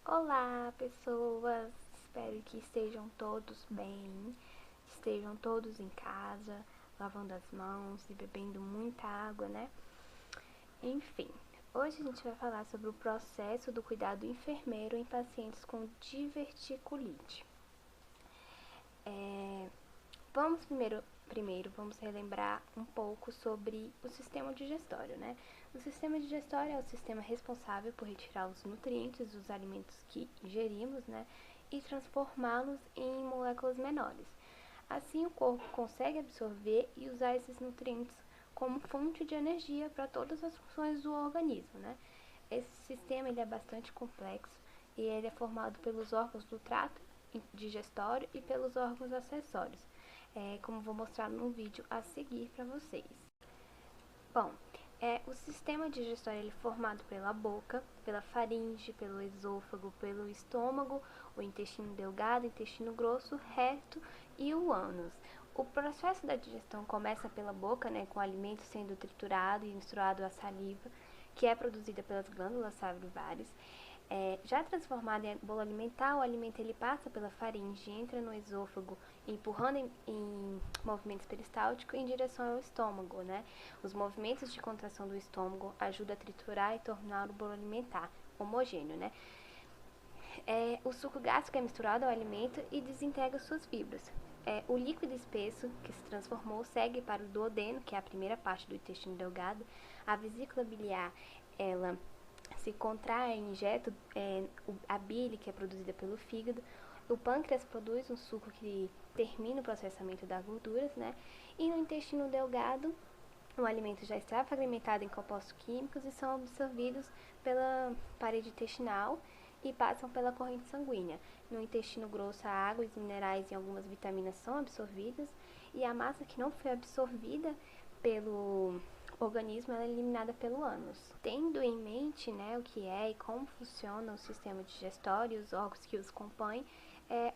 Olá, pessoas! Espero que estejam todos bem, estejam todos em casa, lavando as mãos e bebendo muita água, né? Enfim, hoje a gente vai falar sobre o processo do cuidado enfermeiro em pacientes com diverticulite. Vamos primeiro vamos relembrar um pouco sobre o sistema digestório, né? O sistema digestório é o sistema responsável por retirar os nutrientes dos alimentos que ingerimos, né? E transformá-los em moléculas menores. Assim, o corpo consegue absorver e usar esses nutrientes como fonte de energia para todas as funções do organismo, né? Esse sistema ele é bastante complexo e ele é formado pelos órgãos do trato digestório e pelos órgãos acessórios, como vou mostrar no vídeo a seguir para vocês. Bom, o sistema digestório ele é formado pela boca, pela faringe, pelo esôfago, pelo estômago, o intestino delgado, o intestino grosso, reto e o ânus. O processo da digestão começa pela boca, né, com o alimento sendo triturado e misturado à saliva, que é produzida pelas glândulas salivares. Já transformado em bolo alimentar, o alimento ele passa pela faringe, entra no esôfago, empurrando em movimentos peristálticos em direção ao estômago, né? Os movimentos de contração do estômago ajudam a triturar e tornar o bolo alimentar homogêneo, né? O suco gástrico é misturado ao alimento e desintegra suas fibras. O líquido espesso que se transformou segue para o duodeno, que é a primeira parte do intestino delgado. A vesícula biliar, ela se contrai e injeta a bile, que é produzida pelo fígado. O pâncreas produz um suco que termina o processamento das gorduras, né? E no intestino delgado, o alimento já está fragmentado em compostos químicos e são absorvidos pela parede intestinal e passam pela corrente sanguínea. No intestino grosso, a água, os minerais e algumas vitaminas são absorvidas e a massa que não foi absorvida pelo organismo ela é eliminada pelo ânus. Tendo em mente, né, o que é e como funciona o sistema digestório e os órgãos que os compõem,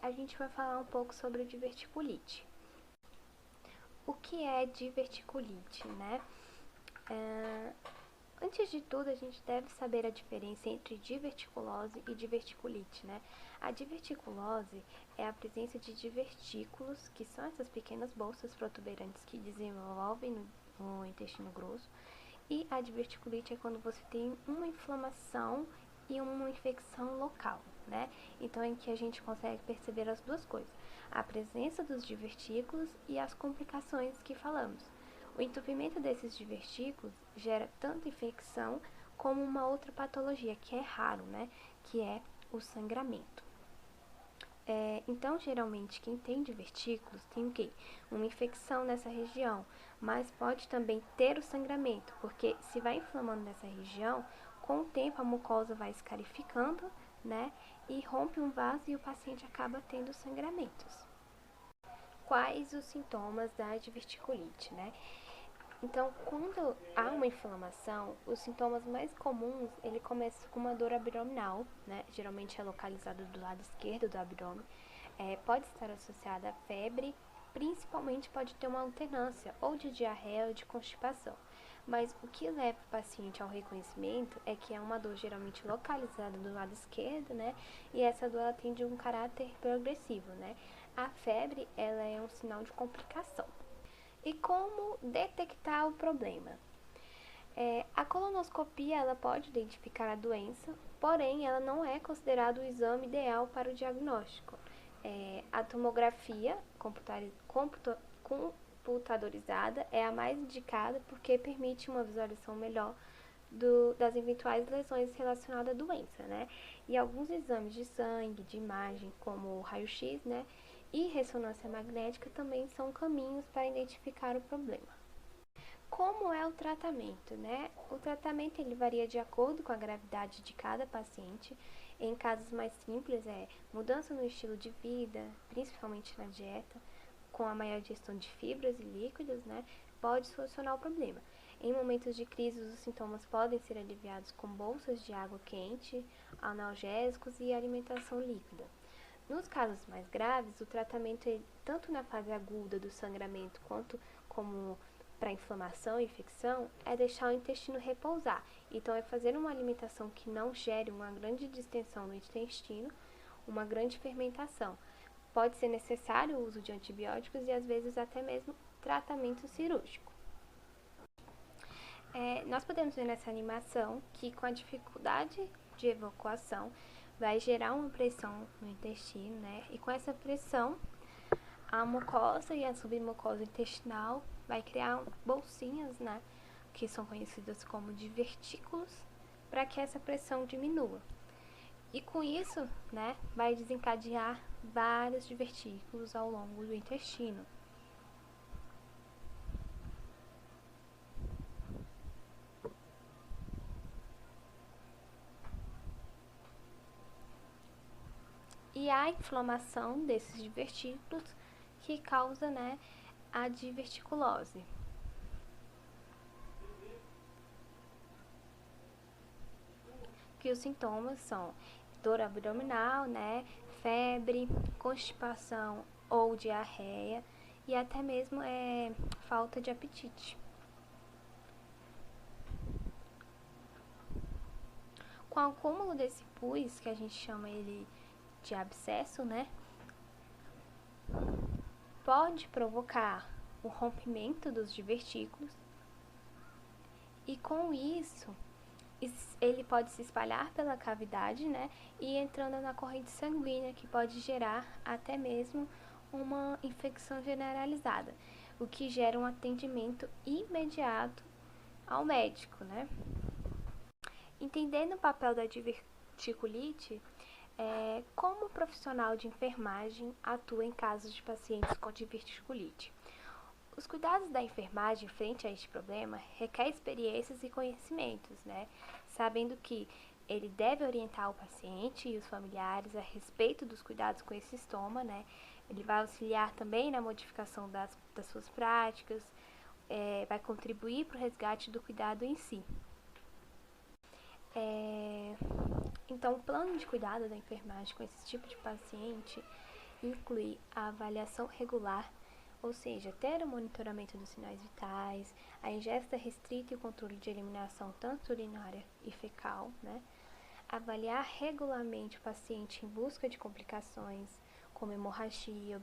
a gente vai falar um pouco sobre a diverticulite. O que é diverticulite, né? Antes de tudo, a gente deve saber a diferença entre diverticulose e diverticulite, né? A diverticulose é a presença de divertículos, que são essas pequenas bolsas protuberantes que desenvolvem no intestino grosso, e a diverticulite é quando você tem uma inflamação e uma infecção local, né? Então, em que a gente consegue perceber as duas coisas, a presença dos divertículos e as complicações que falamos. O entupimento desses divertículos gera tanto infecção como uma outra patologia, que é raro, né? Que é o sangramento. Então, geralmente, quem tem divertículos tem o quê? Uma infecção nessa região, mas pode também ter o sangramento, porque se vai inflamando nessa região, com o tempo a mucosa vai escarificando, né? E rompe um vaso e o paciente acaba tendo sangramentos. Quais os sintomas da diverticulite, né? Então, quando há uma inflamação, os sintomas mais comuns, ele começa com uma dor abdominal, né? Geralmente é localizada do lado esquerdo do abdômen. Pode estar associada a febre, principalmente pode ter uma alternância ou de diarreia ou de constipação. Mas o que leva o paciente ao reconhecimento é que é uma dor geralmente localizada do lado esquerdo, né? E essa dor ela tem de um caráter progressivo, né? A febre, ela é um sinal de complicação. E como detectar o problema? A colonoscopia ela pode identificar a doença, porém ela não é considerada o exame ideal para o diagnóstico. A tomografia computadorizada é a mais indicada porque permite uma visualização melhor das eventuais lesões relacionadas à doença, né? E alguns exames de sangue, de imagem, como o raio-x, né? E ressonância magnética também são caminhos para identificar o problema. Como é o tratamento, né? O tratamento ele varia de acordo com a gravidade de cada paciente. Em casos mais simples mudança no estilo de vida, principalmente na dieta, com a maior ingestão de fibras e líquidos, né? Pode solucionar o problema. Em momentos de crise, os sintomas podem ser aliviados com bolsas de água quente, analgésicos e alimentação líquida. Nos casos mais graves, o tratamento, tanto na fase aguda do sangramento quanto como para inflamação e infecção é deixar o intestino repousar. Então, é fazer uma alimentação que não gere uma grande distensão no intestino, uma grande fermentação. Pode ser necessário o uso de antibióticos e às vezes até mesmo tratamento cirúrgico. Nós podemos ver nessa animação que com a dificuldade de evacuação vai gerar uma pressão no intestino, né? E com essa pressão, a mucosa e a submucosa intestinal vai criar bolsinhas, né? Que são conhecidas como divertículos, para que essa pressão diminua. E com isso, né, vai desencadear vários divertículos ao longo do intestino. E a inflamação desses divertículos que causa, né, a diverticulose. Que os sintomas são dor abdominal, né, febre, constipação ou diarreia e até mesmo falta de apetite. Com o acúmulo desse pus, que a gente chama ele de abscesso, né, pode provocar o rompimento dos divertículos e com isso ele pode se espalhar pela cavidade, né, e entrando na corrente sanguínea, que pode gerar até mesmo uma infecção generalizada, o que gera um atendimento imediato ao médico, né. Entendendo o papel da diverticulite, como o profissional de enfermagem atua em casos de pacientes com diverticulite? Os cuidados da enfermagem frente a este problema requer experiências e conhecimentos, né? Sabendo que ele deve orientar o paciente e os familiares a respeito dos cuidados com esse sintoma, né? Ele vai auxiliar também na modificação das suas práticas, vai contribuir para o resgate do cuidado em si. Então, o plano de cuidado da enfermagem com esse tipo de paciente inclui a avaliação regular, ou seja, ter o monitoramento dos sinais vitais, a ingesta restrita e o controle de eliminação tanto urinária e fecal, né? Avaliar regularmente o paciente em busca de complicações, como hemorragia,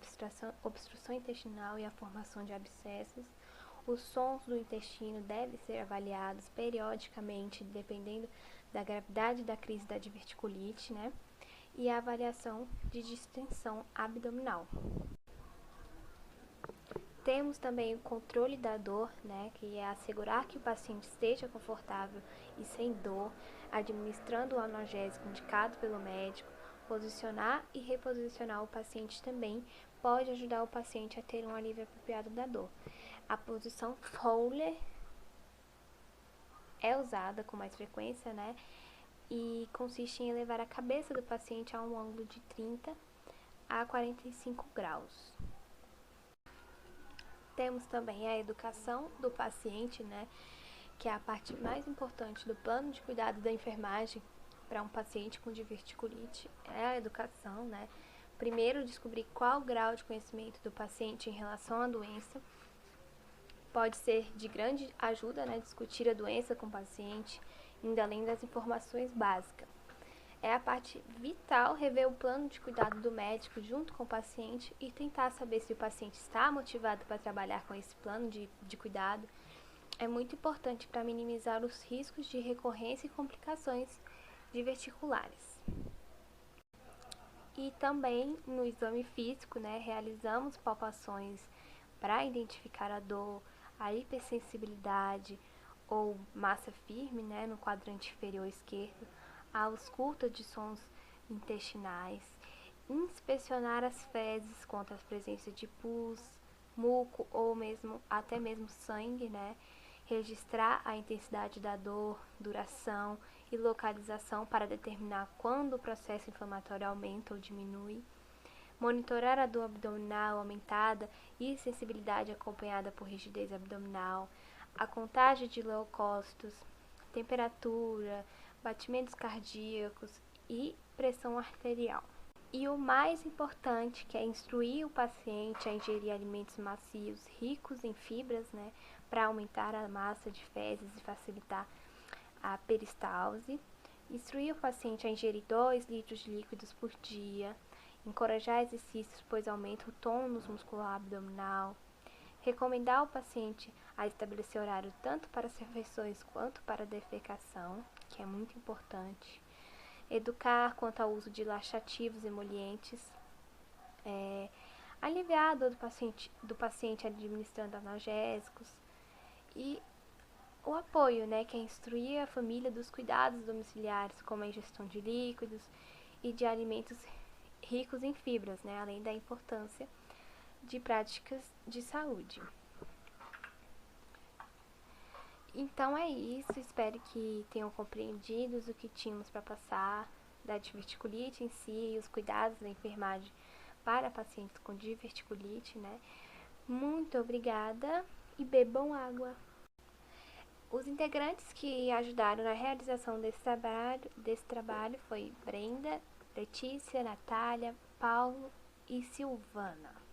obstrução intestinal e a formação de abscessos. Os sons do intestino devem ser avaliados periodicamente, dependendo da gravidade da crise da diverticulite, né? E a avaliação de distensão abdominal. Temos também o controle da dor, né, que é assegurar que o paciente esteja confortável e sem dor, administrando o analgésico indicado pelo médico. Posicionar e reposicionar o paciente também pode ajudar o paciente a ter um alívio apropriado da dor. A posição Fowler é usada com mais frequência, né, e consiste em elevar a cabeça do paciente a um ângulo de 30 a 45 graus. Temos também a educação do paciente, né, que é a parte mais importante do plano de cuidado da enfermagem para um paciente com diverticulite, é a educação, né. Primeiro, descobrir qual o grau de conhecimento do paciente em relação à doença. Pode ser de grande ajuda, né, discutir a doença com o paciente, indo além das informações básicas. É a parte vital rever o plano de cuidado do médico junto com o paciente e tentar saber se o paciente está motivado para trabalhar com esse plano de cuidado. É muito importante para minimizar os riscos de recorrência e complicações diverticulares. E também no exame físico, né, realizamos palpações para identificar a dor, a hipersensibilidade ou massa firme, né, no quadrante inferior esquerdo, a ausculta de sons intestinais, inspecionar as fezes contra a presença de pus, muco ou mesmo até mesmo sangue, né? Registrar a intensidade da dor, duração e localização para determinar quando o processo inflamatório aumenta ou diminui. Monitorar a dor abdominal aumentada e sensibilidade acompanhada por rigidez abdominal, a contagem de leucócitos, temperatura, batimentos cardíacos e pressão arterial. E o mais importante, que é instruir o paciente a ingerir alimentos macios, ricos em fibras, né, para aumentar a massa de fezes e facilitar a peristalse. Instruir o paciente a ingerir 2 litros de líquidos por dia. Encorajar exercícios, pois aumenta o tônus muscular abdominal. Recomendar ao paciente a estabelecer horário tanto para as refeições quanto para a defecação, que é muito importante. Educar quanto ao uso de laxativos e emolientes. Aliviar a dor do paciente administrando analgésicos. E o apoio, né, que é instruir a família dos cuidados domiciliares, como a ingestão de líquidos e de alimentos ricos em fibras, né, além da importância de práticas de saúde. Então é isso, espero que tenham compreendido o que tínhamos para passar da diverticulite em si e os cuidados da enfermagem para pacientes com diverticulite, né? Muito obrigada e bebam água. Os integrantes que ajudaram na realização desse trabalho foi Brenda, Letícia, Natália, Paulo e Silvana.